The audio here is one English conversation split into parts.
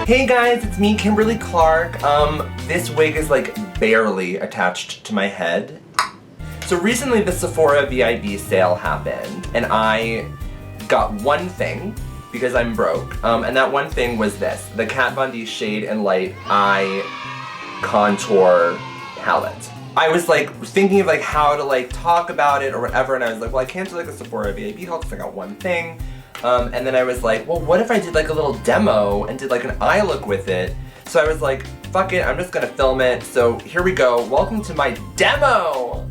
Hey guys, it's me, Kimberly Clark. This wig is like barely attached to my head. So recently the Sephora VIB sale happened and I got one thing because I'm broke. And that one thing was this, the Kat Von D Shade and Light Eye Contour Palette. I was like thinking of like how to like talk about it or whatever, and I was like, well, I can't do like a Sephora VIB haul because I got one thing. And then I was like, well, what if I did like a little demo and did like an eye look with it? So I was like, fuck it, I'm just gonna film it. So here we go. Welcome to my demo!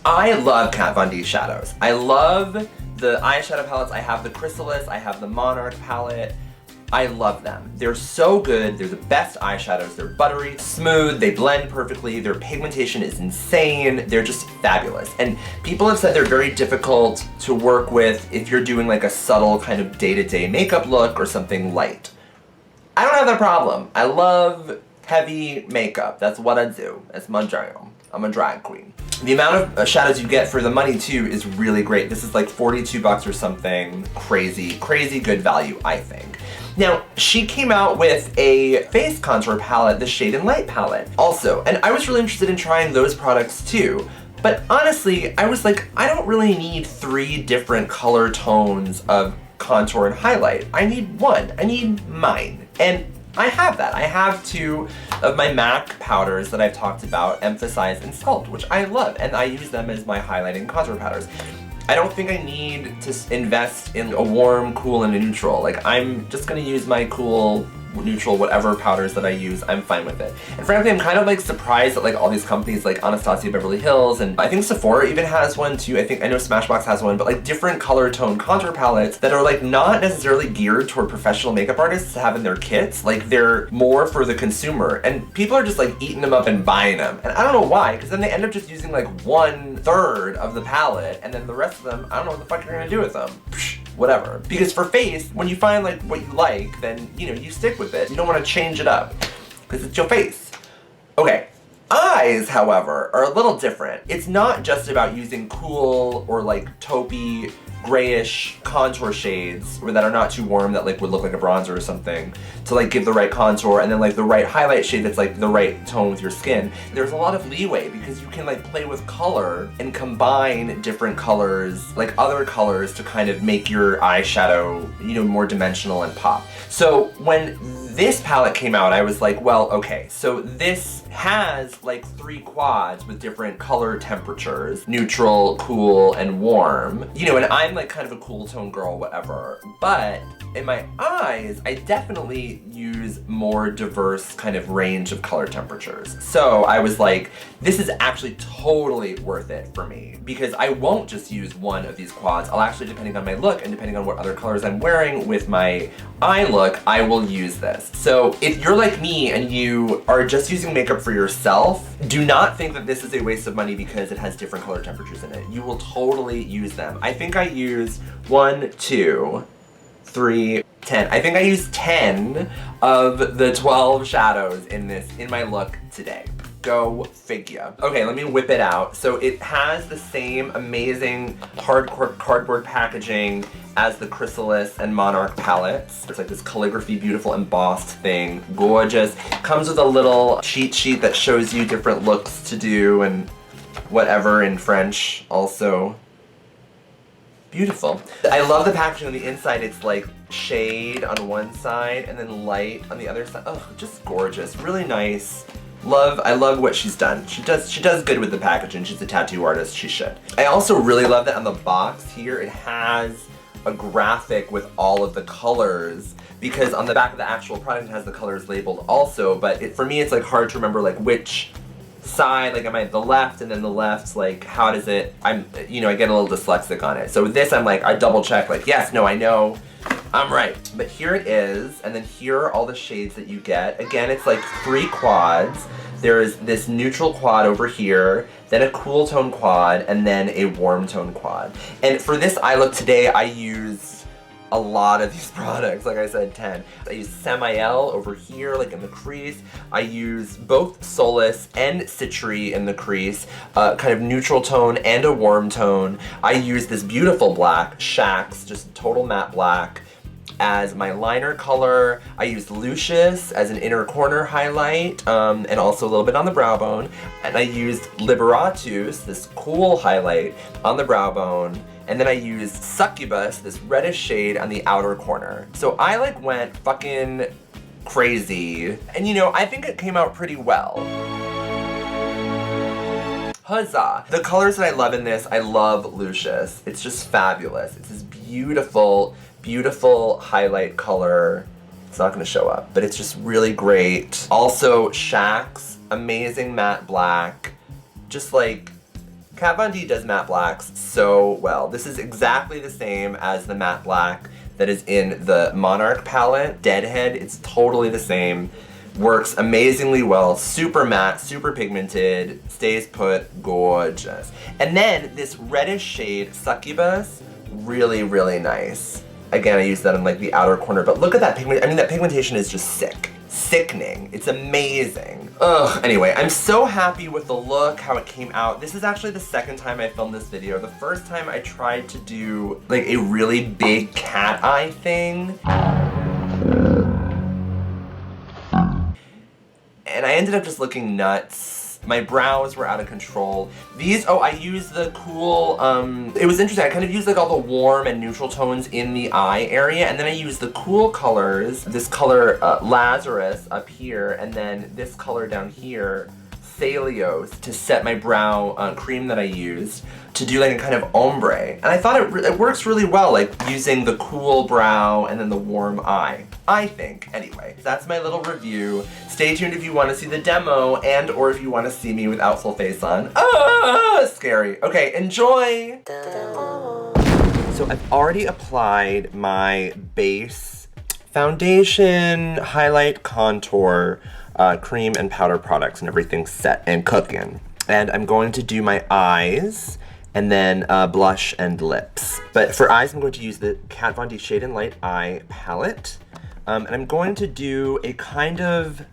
I love Kat Von D shadows. I love the eyeshadow palettes. I have the Chrysalis, I have the Monarch palette. I love them. They're so good. They're the best eyeshadows. They're buttery, smooth, they blend perfectly, their pigmentation is insane. They're just fabulous. And people have said they're very difficult to work with if you're doing like a subtle kind of day-to-day makeup look or something light. I don't have that problem. I love heavy makeup. That's what I do. That's my jam. I'm a drag queen. The amount of shadows you get for the money too is really great. This is like 42 bucks or something. Crazy, crazy good value, I think. Now, she came out with a face contour palette, the Shade and Light palette, also. And I was really interested in trying those products too. But honestly, I was like, I don't really need 3 different color tones of contour and highlight. I need one. I need mine. And I have that. I have 2 of my MAC powders that I've talked about, Emphasize and Sculpt, which I love, and I use them as my highlighting contour powders. I don't think I need to invest in a warm, cool, and a neutral. Like, I'm just gonna use my cool, neutral, whatever powders that I use, I'm fine with it. And frankly, I'm kind of like surprised that like all these companies like Anastasia Beverly Hills, and I think Sephora even has one too. I know Smashbox has one, but like different color tone contour palettes that are like not necessarily geared toward professional makeup artists to have in their kits. Like they're more for the consumer, and people are just like eating them up and buying them. And I don't know why, because then they end up just using like 1/3 of the palette, and then the rest of them, I don't know what the fuck you're gonna do with them. Psh, whatever. Because for face, when you find like what you like, then you know, you stick with it. You don't want to change it up, because it's your face. Okay. Eyes, however, are a little different. It's not just about using cool or like taupey, grayish contour shades that are not too warm that like would look like a bronzer or something to like give the right contour, and then like the right highlight shade that's like the right tone with your skin. There's a lot of leeway because you can like play with color and combine different colors, like other colors, to kind of make your eyeshadow, you know, more dimensional and pop. So when this palette came out, I was like, well, okay, so this has like 3 quads with different color temperatures, neutral, cool, and warm. You know, and I'm like kind of a cool tone girl, whatever. But in my eyes, I definitely use more diverse kind of range of color temperatures. So I was like, this is actually totally worth it for me because I won't just use one of these quads. I'll actually, depending on my look and depending on what other colors I'm wearing with my eye look, I will use this. So if you're like me and you are just using makeup for yourself, do not think that this is a waste of money because it has different color temperatures in it. You will totally use them. I think I used 1, 2, 3, 10. I think I used 10 of the 12 shadows in my look today. Go figure. Okay, let me whip it out. So it has the same amazing hardcore cardboard packaging as the Chrysalis and Monarch palettes. It's like this calligraphy, beautiful embossed thing. Gorgeous. Comes with a little cheat sheet that shows you different looks to do and whatever in French also. Beautiful. I love the packaging on the inside. It's like shade on one side and then light on the other side. Oh, just gorgeous. Really nice. I love what she's done. She does good with the packaging. She's a tattoo artist. She should. I also really love that on the box here it has a graphic with all of the colors, because on the back of the actual product it has the colors labeled also, but for me it's like hard to remember like which side, like am I the left, and then the left's like how does it, I get a little dyslexic on it. So with this I'm like, I double check like yes, no, I know, I'm right. But here it is, and then here are all the shades that you get. Again, it's like 3 quads. There's this neutral quad over here, then a cool tone quad, and then a warm tone quad. And for this eye look today, I used a lot of these products, like I said, 10. I use Samael over here, like in the crease. I use both Solace and Citri in the crease, kind of neutral tone and a warm tone. I use this beautiful black, Shax, just total matte black, as my liner color. I used Lucius as an inner corner highlight, and also a little bit on the brow bone. And I used Liberatus, this cool highlight, on the brow bone. And then I used Succubus, this reddish shade, on the outer corner. So I like went fucking crazy. And you know, I think it came out pretty well. Huzzah! The colors that I love in this, I love Lucius. It's just fabulous. It's this beautiful, beautiful highlight color. It's not gonna show up, but it's just really great. Also, Shax, amazing matte black. Just like, Kat Von D does matte blacks so well. This is exactly the same as the matte black that is in the Monarch palette. Deadhead, it's totally the same. Works amazingly well, super matte, super pigmented, stays put, gorgeous. And then this reddish shade, Succubus, really, really nice. Again, I use that in like the outer corner, but look at that pigment. I mean, that pigmentation is just sick. Sickening. It's amazing. Ugh. Anyway, I'm so happy with the look, how it came out. This is actually the second time I filmed this video. The first time I tried to do like a really big cat eye thing. And I ended up just looking nuts. My brows were out of control. These, oh, I used the cool, it was interesting. I kind of used like all the warm and neutral tones in the eye area, and then I used the cool colors, this color Lazarus up here, and then this color down here, Thalios, to set my brow cream that I used to do like a kind of ombre. And I thought it works really well, like using the cool brow and then the warm eye, I think. Anyway, that's my little review. Stay tuned if you want to see the demo and or if you want to see me without full face on. Ah, scary. Okay, enjoy. So I've already applied my base foundation, highlight, contour, cream and powder products, and everything's set and cooking. And I'm going to do my eyes and then blush and lips. But for eyes, I'm going to use the Kat Von D Shade and Light Eye palette. And I'm going to do a kind of,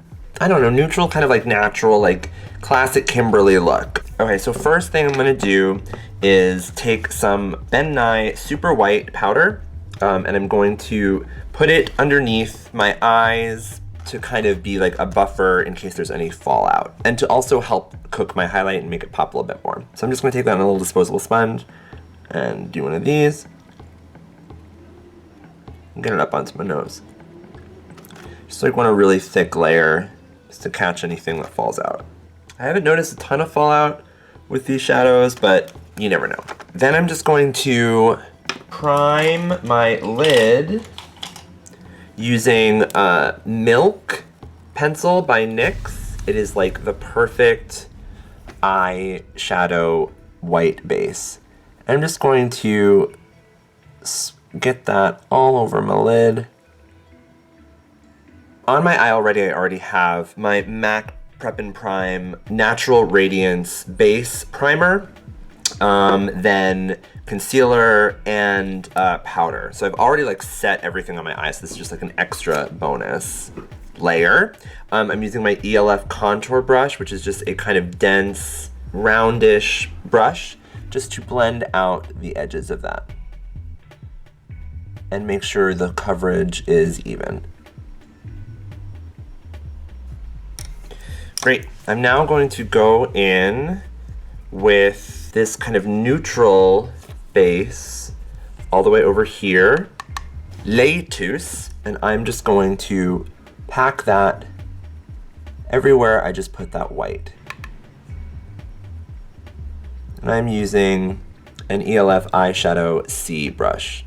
I don't know, neutral, kind of like natural, like classic Kimberly look. Okay, so first thing I'm gonna do is take some Ben Nye Super White powder, and I'm going to put it underneath my eyes to kind of be like a buffer in case there's any fallout, and to also help cook my highlight and make it pop a little bit more. So I'm just gonna take that on a little disposable sponge and do one of these and get it up onto my nose. Just like want a really thick layer just to catch anything that falls out. I haven't noticed a ton of fallout with these shadows, but you never know. Then I'm just going to prime my lid using Milk pencil by NYX. It is like the perfect eyeshadow white base. I'm just going to get that all over my lid. On my eye I already have my MAC Prep and Prime Natural Radiance Base Primer, then concealer and powder. So I've already like set everything on my eyes. This is just like an extra bonus layer. I'm using my ELF contour brush, which is just a kind of dense, roundish brush, just to blend out the edges of that and make sure the coverage is even. Great. I'm now going to go in with this kind of neutral base all the way over here, Leitus, and I'm just going to pack that everywhere I just put that white. And I'm using an ELF eyeshadow C brush.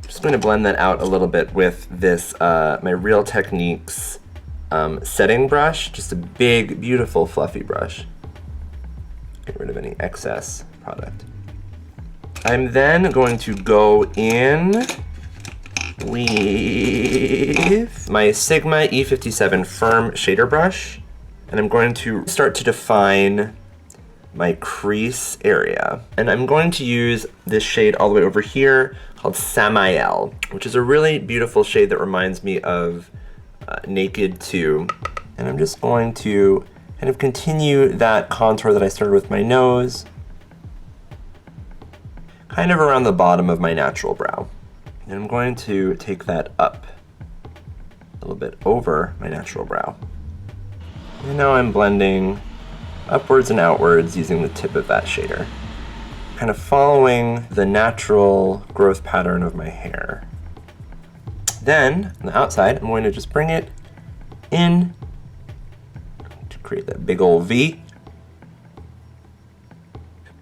Just going to blend that out a little bit with this, my Real Techniques setting brush, just a big, beautiful, fluffy brush. Get rid of any excess product. I'm then going to go in with my Sigma E57 Firm Shader Brush, and I'm going to start to define my crease area. And I'm going to use this shade all the way over here called Samael, which is a really beautiful shade that reminds me of Naked 2. And I'm just going to kind of continue that contour that I started with my nose, kind of around the bottom of my natural brow. And I'm going to take that up a little bit over my natural brow. And now I'm blending upwards and outwards using the tip of that shader, kind of following the natural growth pattern of my hair. Then, on the outside, I'm going to just bring it in to create that big old V.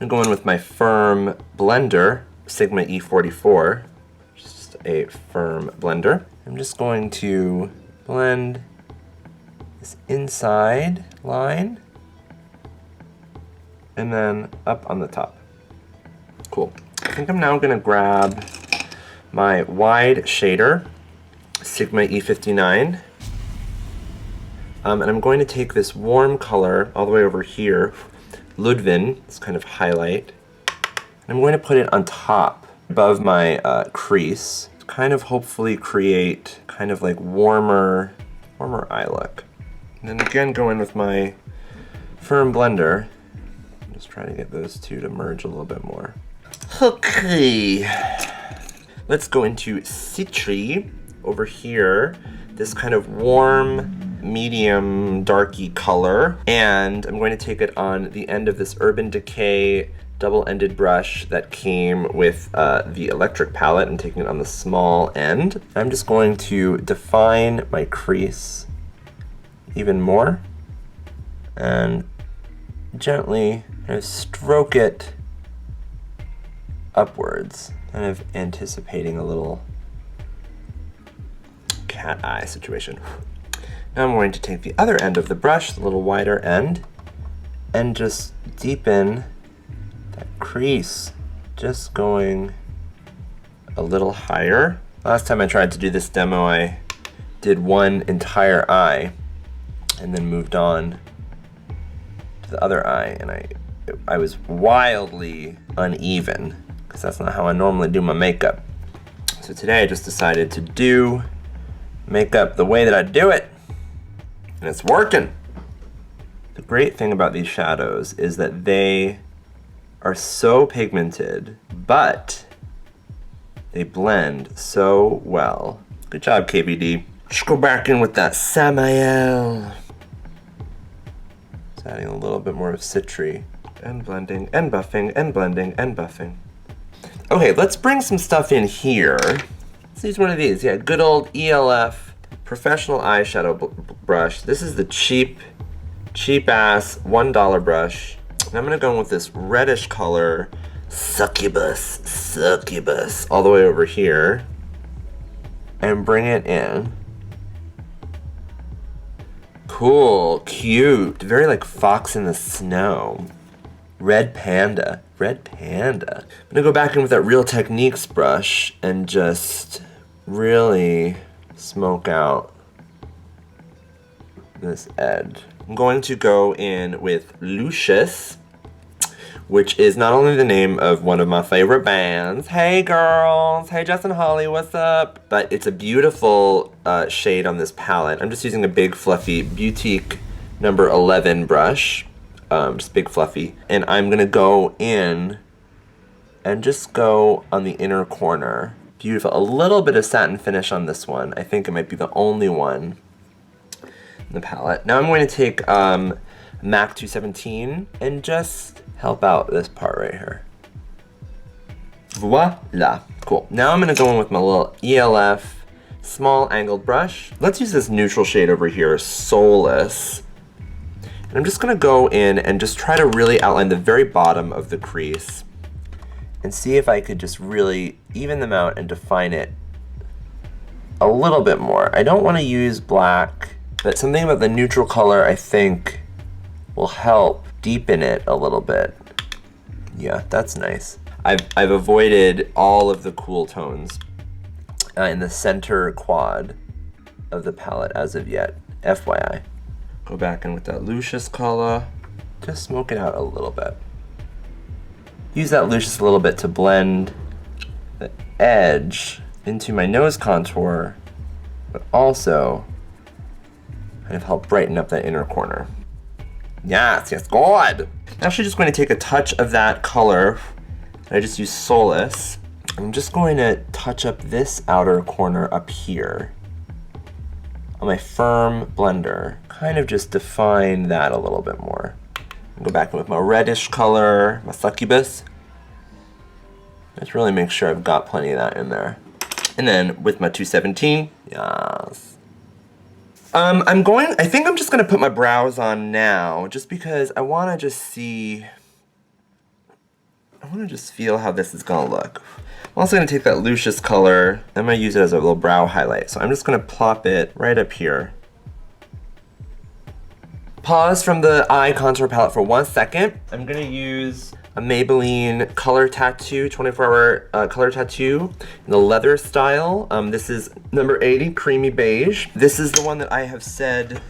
I'm going with my firm blender, Sigma E44, just a firm blender. I'm just going to blend this inside line and then up on the top. Cool. I think I'm now gonna grab my wide shader, Sigma E59, and I'm going to take this warm color all the way over here, Ludwig, this kind of highlight, and I'm going to put it on top above my crease to kind of hopefully create kind of like warmer eye look. And then again go in with my firm blender. Just try to get those two to merge a little bit more. Okay. Let's go into Citry over here. This kind of warm, medium, darky color. And I'm going to take it on the end of this Urban Decay double-ended brush that came with the electric palette and taking it on the small end. I'm just going to define my crease even more and gently kind of stroke it upwards, kind of anticipating a little cat eye situation. Now I'm going to take the other end of the brush, the little wider end, and just deepen that crease, just going a little higher. Last time I tried to do this demo, I did one entire eye and then moved on to the other eye, and I was wildly uneven because that's not how I normally do my makeup. So today I just decided to do makeup the way that I do it, and it's working. The great thing about these shadows is that they are so pigmented, but they blend so well. Good job, KBD. Just go back in with that Samael. Just adding a little bit more of Citry. And blending, and buffing, and blending, and buffing. Okay, let's bring some stuff in here. Let's use one of these. Yeah, good old ELF professional eyeshadow brush. This is the cheap ass $1 brush. And I'm gonna go in with this reddish color, Succubus, all the way over here. And bring it in. Cool, cute, very like Fox in the Snow. Red Panda. I'm gonna go back in with that Real Techniques brush and just really smoke out this edge. I'm going to go in with Lucius, which is not only the name of one of my favorite bands. Hey girls, hey Jess and Holly, what's up? But it's a beautiful shade on this palette. I'm just using a big fluffy Boutique number 11 brush. Just big fluffy. And I'm gonna go in and just go on the inner corner. Beautiful, a little bit of satin finish on this one. I think it might be the only one in the palette. Now I'm going to take MAC 217 and just help out this part right here. Voila, cool. Now I'm gonna go in with my little ELF small angled brush. Let's use this neutral shade over here, Soulless. And I'm just gonna go in and just try to really outline the very bottom of the crease and see if I could just really even them out and define it a little bit more. I don't wanna use black, but something about the neutral color I think will help deepen it a little bit. Yeah, that's nice. I've avoided all of the cool tones in the center quad of the palette as of yet, FYI. Go back in with that Lucius color. just smoke it out a little bit. Use that loose just a little bit to blend the edge into my nose contour, but also kind of help brighten up that inner corner. Yes, yes, good. I'm actually just going to take a touch of that color. I just use Solace. I'm just going to touch up this outer corner up here on my firm blender. Kind of just define that a little bit more. Go back in with my reddish color, my succubus. Just really make sure I've got plenty of that in there. And then with my 217, yes. I think I'm just gonna put my brows on now, just because I wanna just feel how this is gonna look. I'm also gonna take that Lucius color, I'm gonna use it as a little brow highlight. So I'm just gonna plop it right up here. Pause from the eye contour palette for 1 second. I'm gonna use a Maybelline color tattoo, 24-hour color tattoo in the leather style. This is number 80, Creamy Beige. This is the one that I have said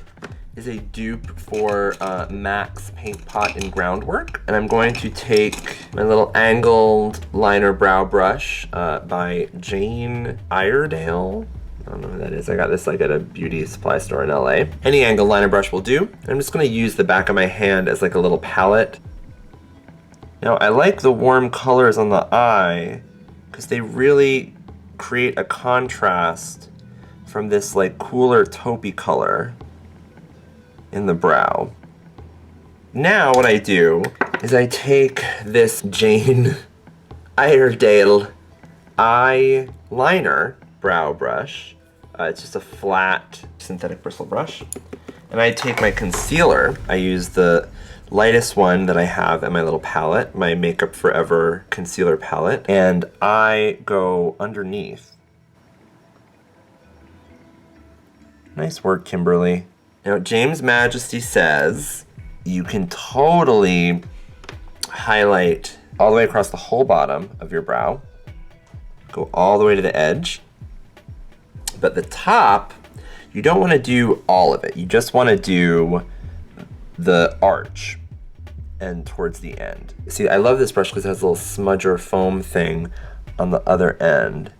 is a dupe for MAC's Paint Pot and Groundwork. And I'm going to take my little angled liner brow brush by Jane Iredale. I don't know who that is. I got this like at a beauty supply store in LA. Any angle liner brush will do. I'm just gonna use the back of my hand as like a little palette. Now I like the warm colors on the eye because they really create a contrast from this like cooler taupey color in the brow. Now what I do is I take this Jane Iredale eyeliner brow brush. It's just a flat synthetic bristle brush. And I take my concealer. I use the lightest one that I have in my little palette, my Makeup Forever concealer palette, and I go underneath. Nice work, Kimberly. Now, James Majesty says you can totally highlight all the way across the whole bottom of your brow, go all the way to the edge. But the top, you don't want to do all of it. You just want to do the arch and towards the end. See, I love this brush because it has a little smudger foam thing on the other end.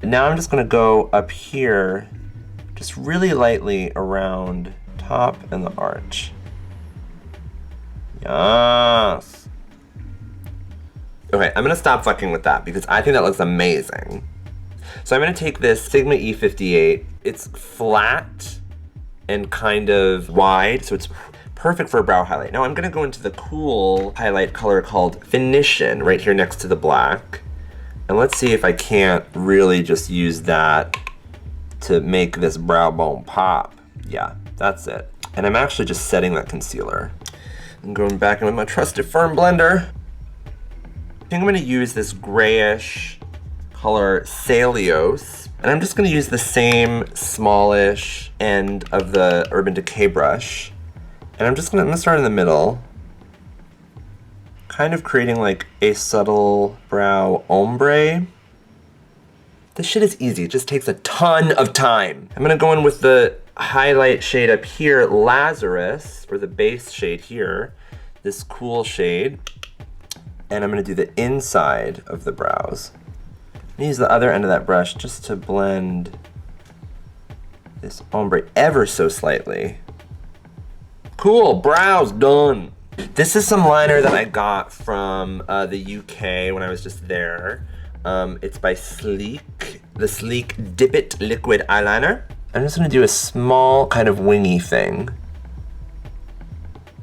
And now I'm just going to go up here, just really lightly around top and the arch. Yes. Okay, I'm going to stop fucking with that because I think that looks amazing. So I'm gonna take this Sigma E58. It's flat and kind of wide, so it's perfect for a brow highlight. Now I'm gonna go into the cool highlight color called Finition right here next to the black. And let's see if I can't really just use that to make this brow bone pop. Yeah, that's it. And I'm actually just setting that concealer. I'm going back in with my trusted firm blender. I think I'm gonna use this grayish color Celios, and I'm just gonna use the same smallish end of the Urban Decay brush, and I'm gonna start in the middle, kind of creating like a subtle brow ombre. This shit is easy, it just takes a ton of time. I'm gonna go in with the highlight shade up here, Lazarus, or the base shade here, this cool shade, and I'm gonna do the inside of the brows. Use the other end of that brush just to blend this ombre ever so slightly. Cool, brows done. This is some liner that I got from the UK when I was just there. It's by Sleek, the Sleek Dip It Liquid Eyeliner. I'm just gonna do a small kind of wingy thing.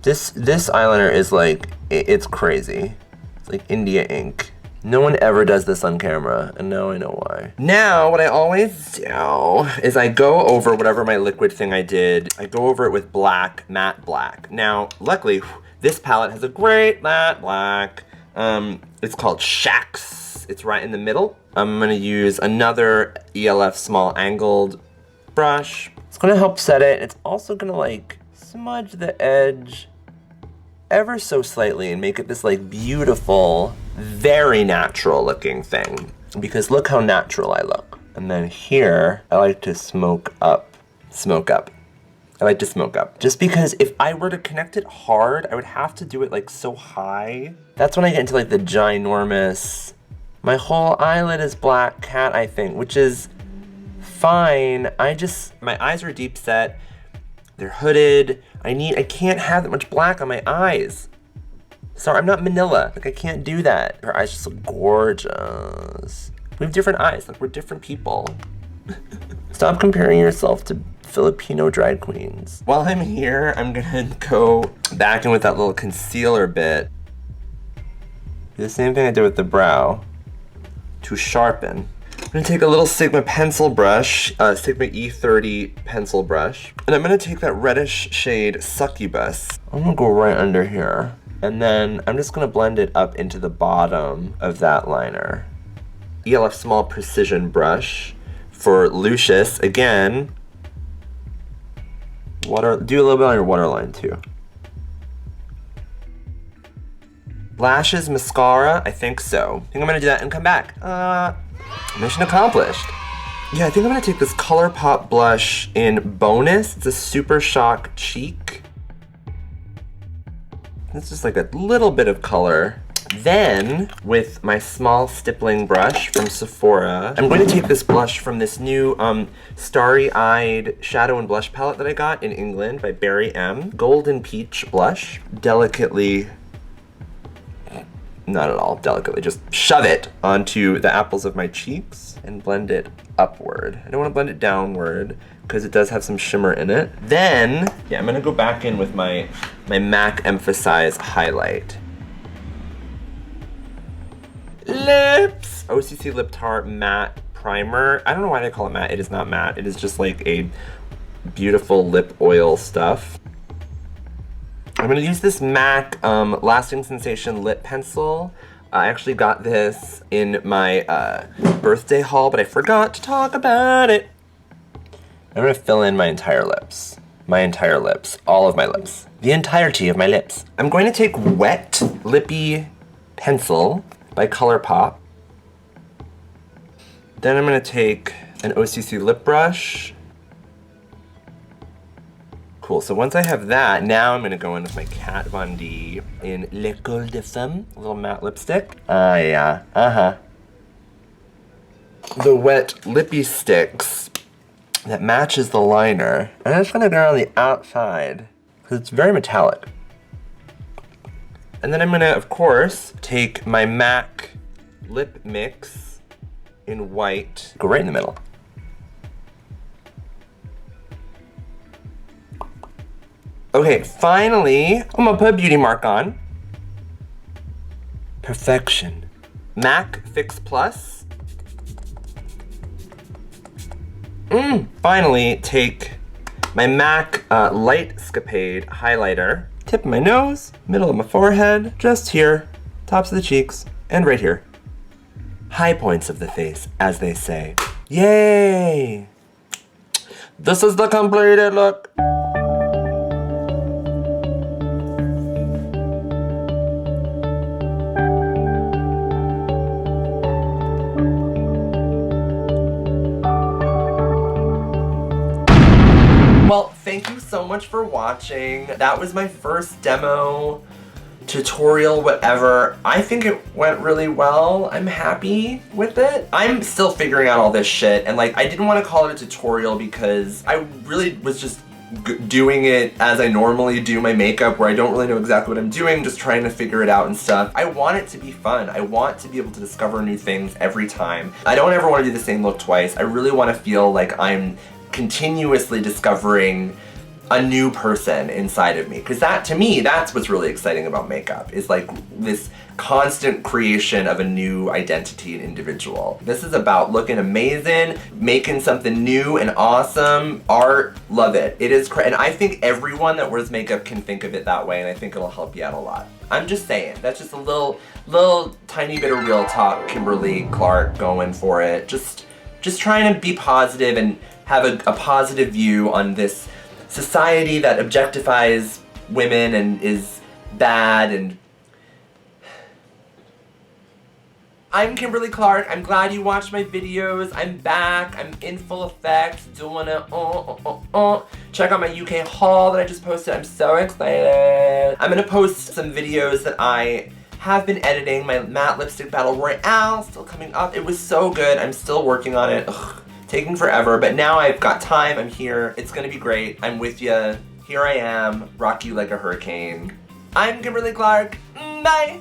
This eyeliner is like, it's crazy. It's like India ink. No one ever does this on camera, and now I know why. Now, what I always do is I go over whatever my liquid thing I did, I go over it with black, matte black. Now, luckily, this palette has a great matte black. It's called Shax. It's right in the middle. I'm gonna use another ELF small angled brush. It's gonna help set it. It's also gonna like smudge the edge ever so slightly and make it this like beautiful, very natural looking thing. Because look how natural I look. And then here, I like to smoke up. I like to smoke up. Just because if I were to connect it hard, I would have to do it like so high. That's when I get into like the ginormous, my whole eyelid is black cat, I think, which is fine. My eyes are deep set. They're hooded. I can't have that much black on my eyes. Sorry, I'm not Manila. Like, I can't do that. Her eyes just look gorgeous. We have different eyes. Like, we're different people. Stop comparing yourself to Filipino drag queens. While I'm here, I'm gonna go back in with that little concealer bit. Do the same thing I did with the brow to sharpen. I'm gonna take a little Sigma pencil brush, Sigma E30 pencil brush, and I'm gonna take that reddish shade Succubus. I'm gonna go right under here. And then I'm just gonna blend it up into the bottom of that liner. ELF small precision brush for Lucius. Again, do a little bit on your waterline too. Lashes, mascara, I think so. I think I'm gonna do that and come back. Mission accomplished. Yeah, I think I'm gonna take this ColourPop blush in Bonus. It's a Super Shock Cheek. It's just like a little bit of color. Then, with my small stippling brush from Sephora, I'm going to take this blush from this new Starry-Eyed Shadow and Blush palette that I got in England by Barry M. Golden Peach blush. Delicately, not at all delicately, just shove it onto the apples of my cheeks and blend it upward. I don't want to blend it downward because it does have some shimmer in it. Then, yeah, I'm gonna go back in with my MAC Emphasize highlight. Lips! OCC Lip Tart Matte Primer. I don't know why they call it matte. It is not matte. It is just like a beautiful lip oil stuff. I'm gonna use this MAC Lasting Sensation Lip Pencil. I actually got this in my birthday haul, but I forgot to talk about it. I'm gonna fill in my entire lips. My entire lips. All of my lips. The entirety of my lips. I'm going to take Wet Lippie Pencil by ColourPop. Then I'm gonna take an OCC lip brush. Cool, so once I have that, now I'm gonna go in with my Kat Von D in L'École de Femmes, a little matte lipstick. Yeah, the Wet Lippie Stix that matches the liner. And I'm just gonna go on the outside, because it's very metallic. And then I'm gonna, of course, take my MAC Lip Mix in white, go right in the middle. Okay, finally, I'm gonna put a beauty mark on. Perfection. MAC Fix Plus. Finally, take my MAC Lighscapade highlighter. Tip of my nose, middle of my forehead, just here, tops of the cheeks, and right here. High points of the face, as they say. Yay! This is the completed look. Well, thank you so much for watching. That was my first demo, tutorial, whatever. I think it went really well. I'm happy with it. I'm still figuring out all this shit, and like, I didn't want to call it a tutorial because I really was just doing it as I normally do my makeup, where I don't really know exactly what I'm doing, just trying to figure it out and stuff. I want it to be fun. I want to be able to discover new things every time. I don't ever want to do the same look twice. I really want to feel like I'm continuously discovering a new person inside of me, because that, to me, that's what's really exciting about makeup, is like this constant creation of a new identity and individual. This is about looking amazing, making something new and awesome. Art, love it. It is and I think everyone that wears makeup can think of it that way, and I think it'll help you out a lot. I'm just saying, that's just a little tiny bit of real talk. Kimberly Clark going for it. Just trying to be positive and have a positive view on this society that objectifies women and is bad. And I'm Kimberly Clark. I'm glad you watched my videos. I'm back. I'm in full effect, doing it. Check out my UK haul that I just posted. I'm so excited. I'm gonna post some videos that I have been editing. My matte lipstick battle royale still coming up. It was so good. I'm still working on it. Ugh, taking forever, but now I've got time. I'm here. It's gonna be great. I'm with you. Here I am. Rock you like a hurricane. I'm Kimberly Clark. Bye.